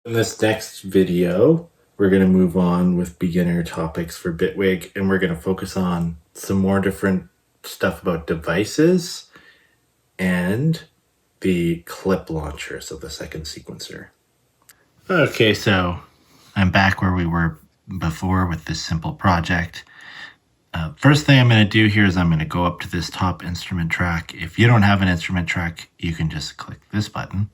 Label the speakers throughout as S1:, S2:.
S1: In this next video, we're going to move on with beginner topics for Bitwig, and we're going to focus on some more different stuff about devices and the clip launchers of the second sequencer. Okay, so I'm back where we were before with this simple project. First thing I'm going to do here is I'm going to go up to this top instrument track. If you don't have an instrument track, you can just click this button.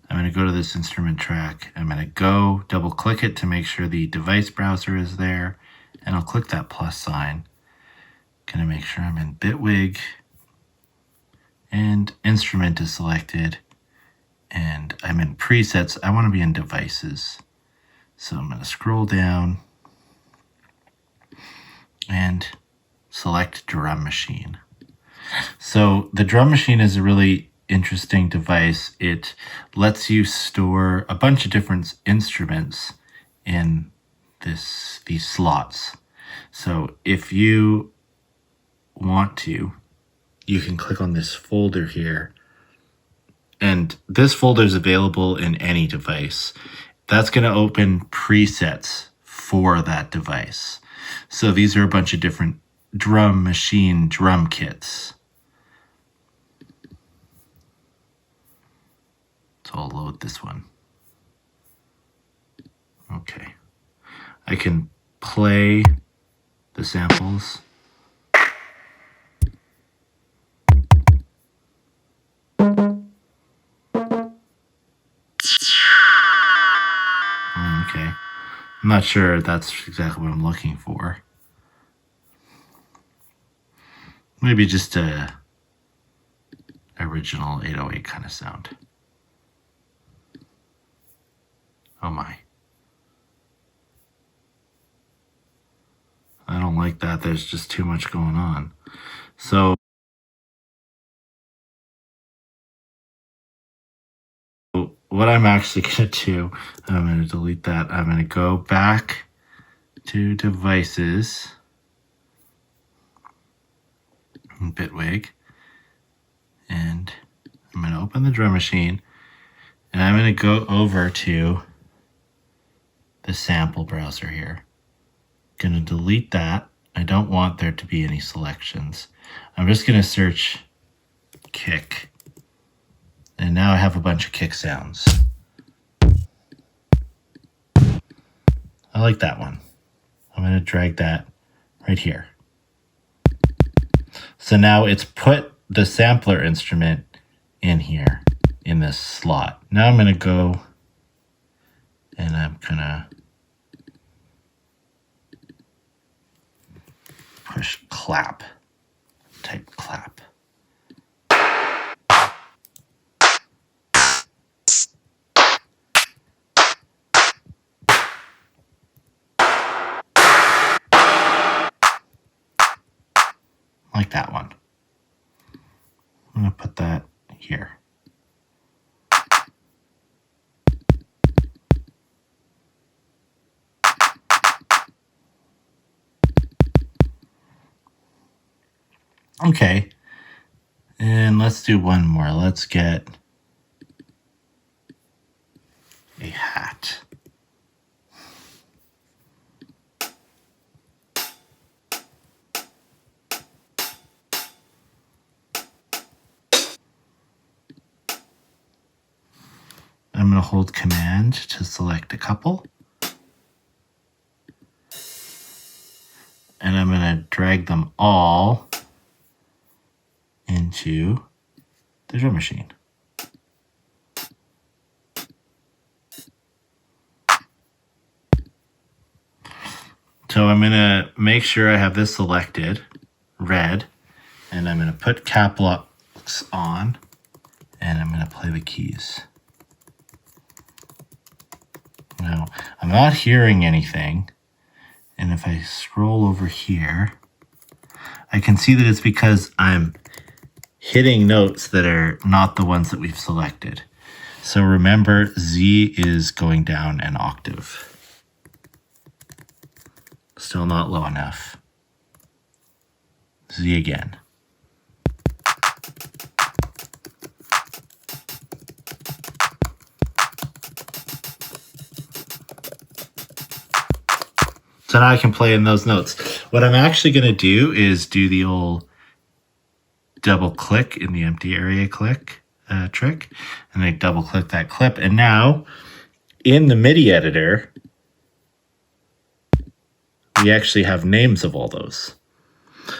S1: I'm going to go to this instrument track. I'm going to go double click it to make sure the device browser is there. And I'll click that plus sign. Going to make sure I'm in Bitwig. And instrument is selected. And I'm in presets. I want to be in devices. So I'm going to scroll down and select drum machine. So the drum machine is a really interesting device. It lets you store a bunch of different instruments in these slots. So if you want to, you can click on this folder here, and this folder is available in any device. That's going to open presets for that device. So these are a bunch of different drum machine drum kits. So I'll load this one. Okay. I can play the samples. Okay. I'm not sure that's exactly what I'm looking for. Maybe just a original 808 kind of sound. Oh my. I don't like that. There's just too much going on. So what I'm actually going to do, I'm going to delete that. I'm going to go back to devices in Bitwig, and I'm going to open the drum machine, and I'm going to go over to the sample browser here. Going to delete that. I don't want there to be any selections. I'm just going to search kick. And now I have a bunch of kick sounds. I like that one. I'm going to drag that right here. So now it's put the sampler instrument in here, in this slot. Now I'm going to go and I'm going to push clap, type clap. Like that one. I'm going to put that here. Okay. And let's do one more. Let's get a hat. I'm going to hold Command to select a couple. And I'm going to drag them all into the drum machine. So I'm going to make sure I have this selected, red, and I'm going to put cap locks on, and I'm going to play the keys. Now, I'm not hearing anything, and if I scroll over here, I can see that it's because I'm hitting notes that are not the ones that we've selected. So remember, Z is going down an octave. Still not low enough. Z again. So now I can play in those notes. What I'm actually going to do is do the old double click in the empty area trick. And I double click that clip. And now in the MIDI editor, we actually have names of all those.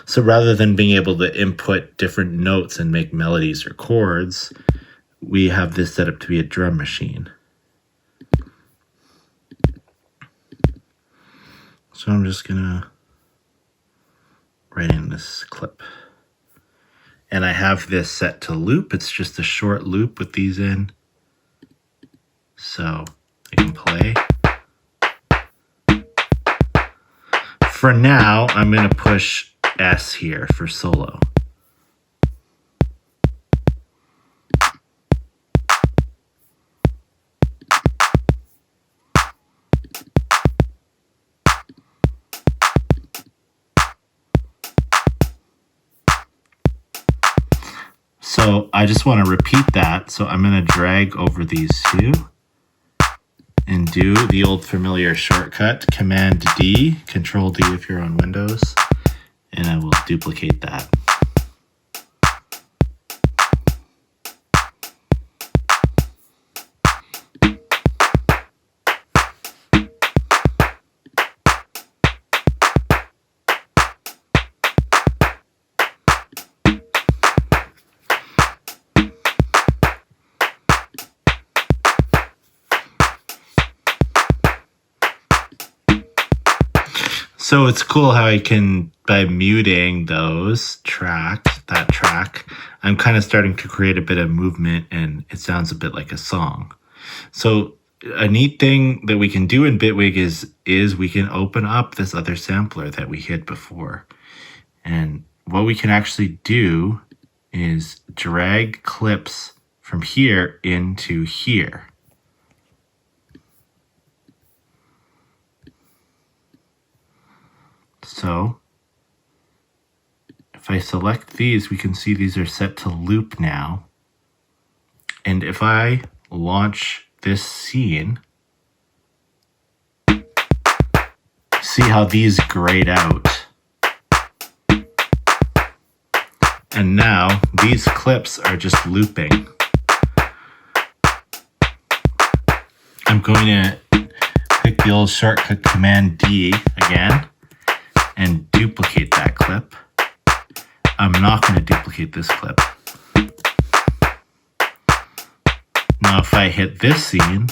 S1: So rather than being able to input different notes and make melodies or chords, we have this set up to be a drum machine. So I'm just gonna write in this clip. And I have this set to loop. It's just a short loop with these in. So I can play. For now, I'm gonna push S here for solo. So I just want to repeat that. So I'm going to drag over these two and do the old familiar shortcut, Command D, Control D if you're on Windows, and I will duplicate that. So it's cool how I can, by muting that track, I'm kind of starting to create a bit of movement and it sounds a bit like a song. So a neat thing that we can do in Bitwig is we can open up this other sampler that we hid before. And what we can actually do is drag clips from here into here. So if I select these, we can see these are set to loop now. And if I launch this scene, see how these grayed out. And now these clips are just looping. I'm going to pick the old shortcut Command D again and duplicate that clip. I'm not going to duplicate this clip. Now if I hit this scene,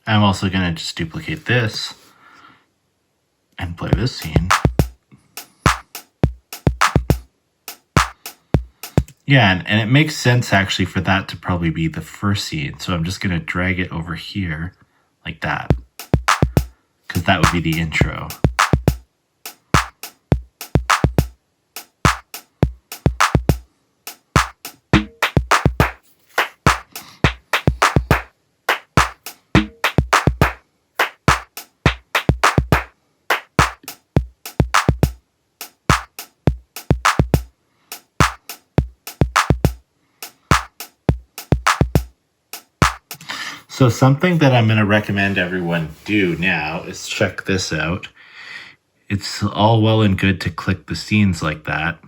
S1: I'm also going to just duplicate this and play this scene. Yeah, and it makes sense actually for that to probably be the first scene. So I'm just going to drag it over here like that, because that would be the intro. So something that I'm going to recommend everyone do now is check this out. It's all well and good to click the scenes like that.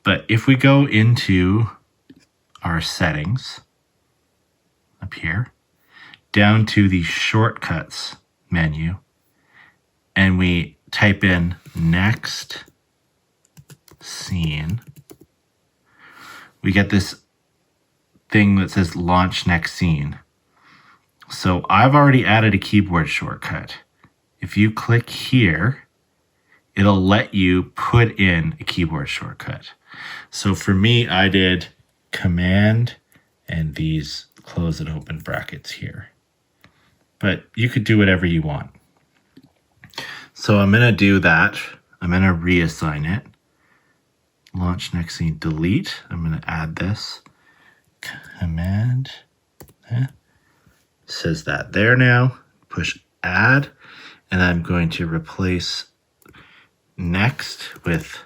S1: But if we go into our settings up here, down to the shortcuts menu, and we type in next scene, we get this thing that says launch next scene. So I've already added a keyboard shortcut. If you click here, it'll let you put in a keyboard shortcut. So for me, I did Command and these close and open brackets here. But you could do whatever you want. So I'm going to do that. I'm going to reassign it. Launch next scene, delete. I'm going to add this. Command says that there now. Push add, and I'm going to replace next with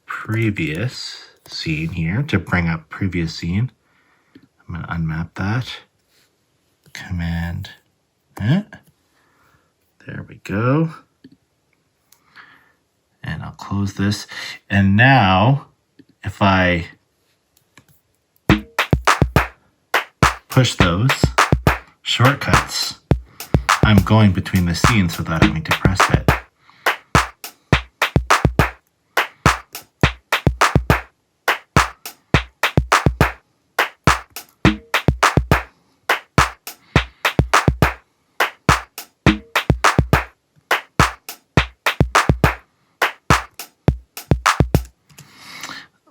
S1: previous scene here to bring up previous scene. I'm going to unmap that. Command there we go. And I'll close this. And now if I push those shortcuts, I'm going between the scenes without having to press it.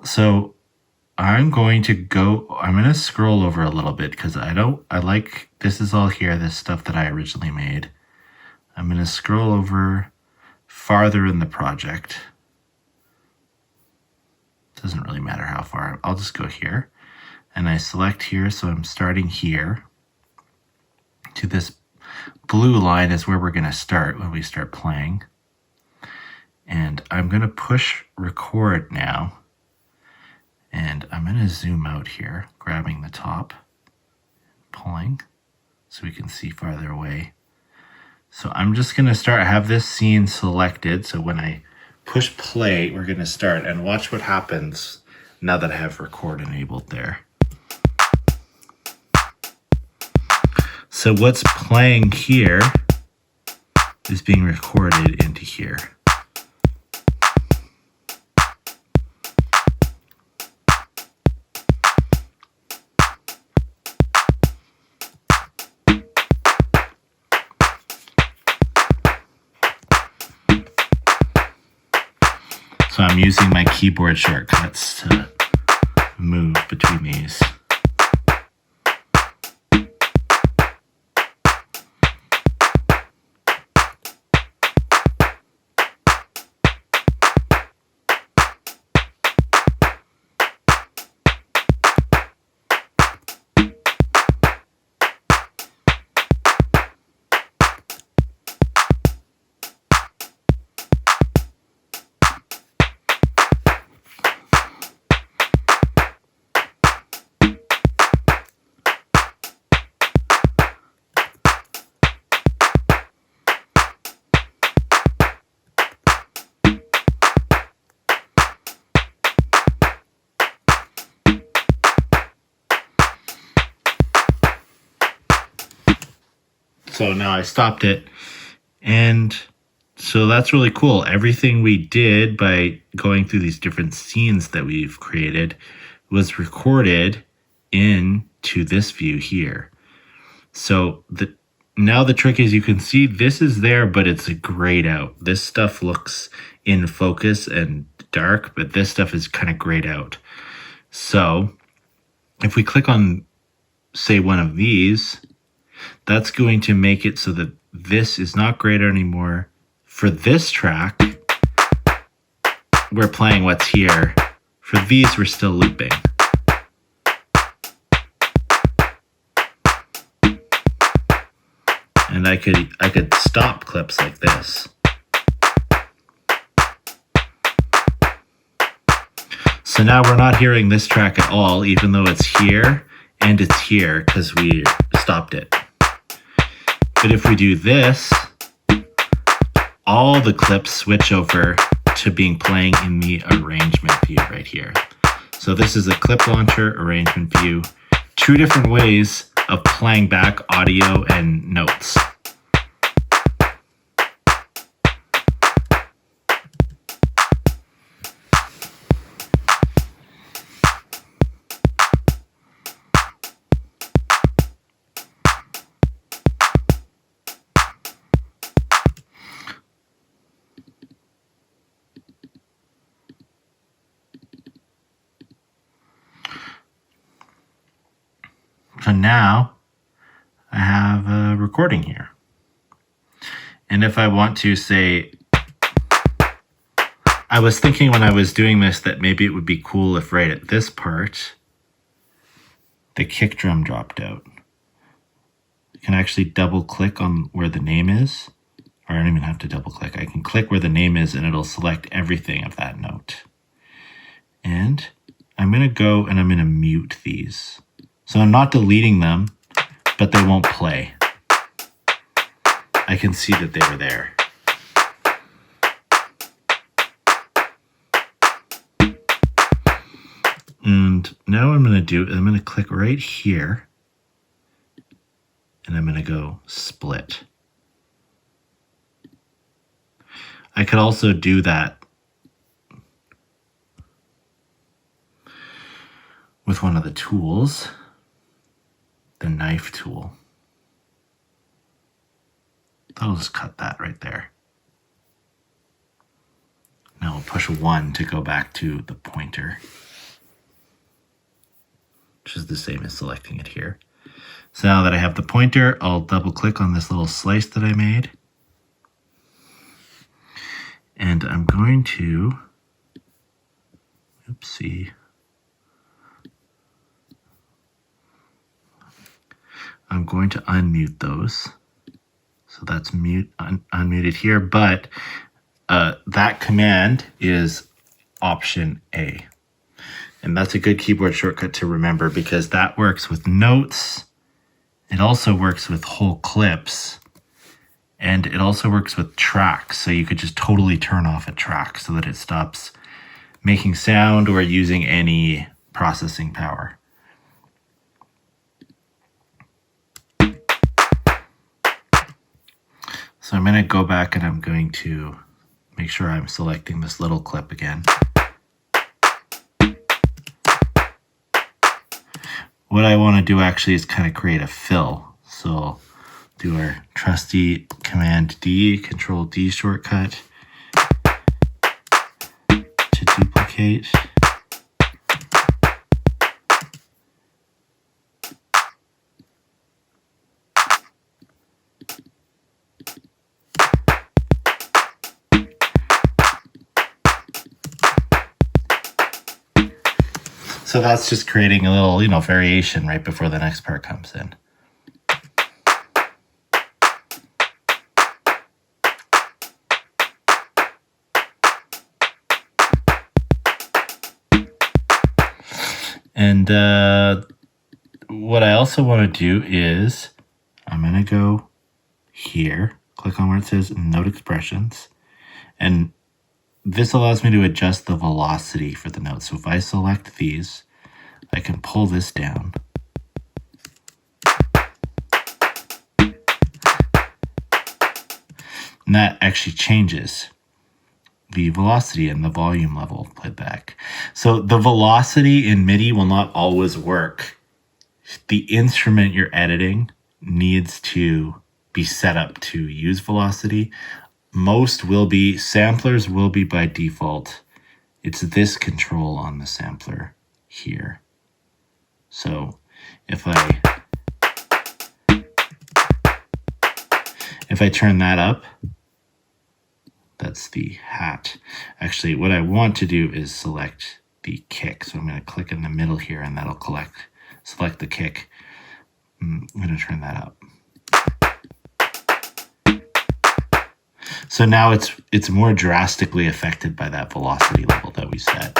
S1: So I'm going to scroll over a little bit because this is all here, this stuff that I originally made. I'm going to scroll over farther in the project. Doesn't really matter how far. I'll just go here and I select here. So I'm starting here to this blue line is where we're going to start when we start playing. And I'm going to push record now. And I'm going to zoom out here, grabbing the top, pulling so we can see farther away. So I'm just going to have this scene selected. So when I push play, we're going to start and watch what happens now that I have record enabled there. So what's playing here is being recorded into here. So I'm using my keyboard shortcuts to move between these. So now I stopped it. And so that's really cool. Everything we did by going through these different scenes that we've created was recorded into this view here. So now the trick is you can see this is there, but it's grayed out. This stuff looks in focus and dark, but this stuff is kind of grayed out. So if we click on, say, one of these, that's going to make it so that this is not grayed out anymore. For this track, we're playing what's here. For these, we're still looping. And I could stop clips like this. So now we're not hearing this track at all, even though it's here and it's here because we stopped it. But if we do this, all the clips switch over to being playing in the arrangement view right here. So this is a clip launcher arrangement view. Two different ways of playing back audio and notes. So now I have a recording here. And if I want to say, I was thinking when I was doing this that maybe it would be cool if right at this part, the kick drum dropped out. You can actually double click on where the name is, or I don't even have to double click. I can click where the name is and it'll select everything of that note. And I'm going to go and I'm going to mute these. So I'm not deleting them, but they won't play. I can see that they were there. And now what I'm going to do is I'm going to click right here and I'm going to go split. I could also do that with one of the tools, the knife tool. I'll just cut that right there. Now we'll push 1 to go back to the pointer, which is the same as selecting it here. So now that I have the pointer, I'll double click on this little slice that I made. And I'm going to, oopsie. I'm going to unmute those. So that's unmuted here, but that command is Option A. And that's a good keyboard shortcut to remember because that works with notes. It also works with whole clips. And it also works with tracks. So you could just totally turn off a track so that it stops making sound or using any processing power. So I'm going to go back and I'm going to make sure I'm selecting this little clip again. What I want to do actually is kind of create a fill. So do our trusty Command D, Control D shortcut to duplicate. So that's just creating a little, variation right before the next part comes in. And what I also want to do is I'm going to go here, click on where it says Note Expressions, and this allows me to adjust the velocity for the notes. So if I select these, I can pull this down. And that actually changes the velocity and the volume level playback. So the velocity in MIDI will not always work. The instrument you're editing needs to be set up to use velocity. Most will be, samplers will be by default. It's this control on the sampler here. So if I turn that up, that's the hat. Actually, what I want to do is select the kick. So I'm going to click in the middle here and that'll select the kick. I'm going to turn that up. So now it's more drastically affected by that velocity level that we set.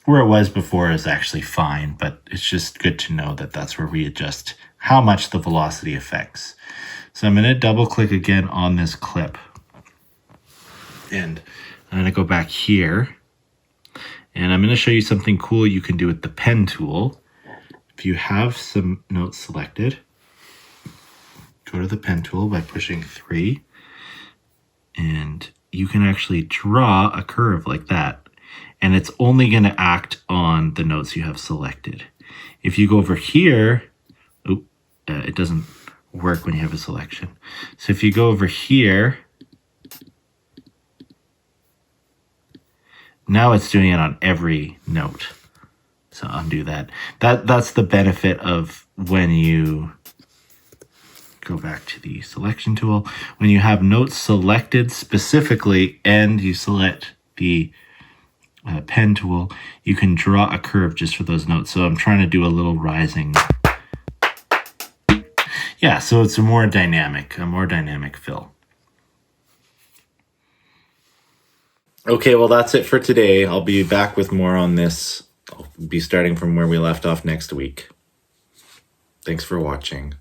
S1: Where it was before is actually fine, but it's just good to know that that's where we adjust how much the velocity affects. So I'm going to double click again on this clip. And I'm going to go back here. And I'm going to show you something cool you can do with the pen tool. If you have some notes selected, go to the pen tool by pushing 3. And you can actually draw a curve like that. And it's only going to act on the notes you have selected. If you go over here, it doesn't work when you have a selection. So if you go over here, now it's doing it on every note. So undo that. That's the benefit of when you go back to the selection tool. When you have notes selected specifically and you select the pen tool, you can draw a curve just for those notes. So I'm trying to do a little rising. Yeah, so it's a more dynamic fill. Okay, well, that's it for today. I'll be back with more on this. I'll be starting from where we left off next week. Thanks for watching.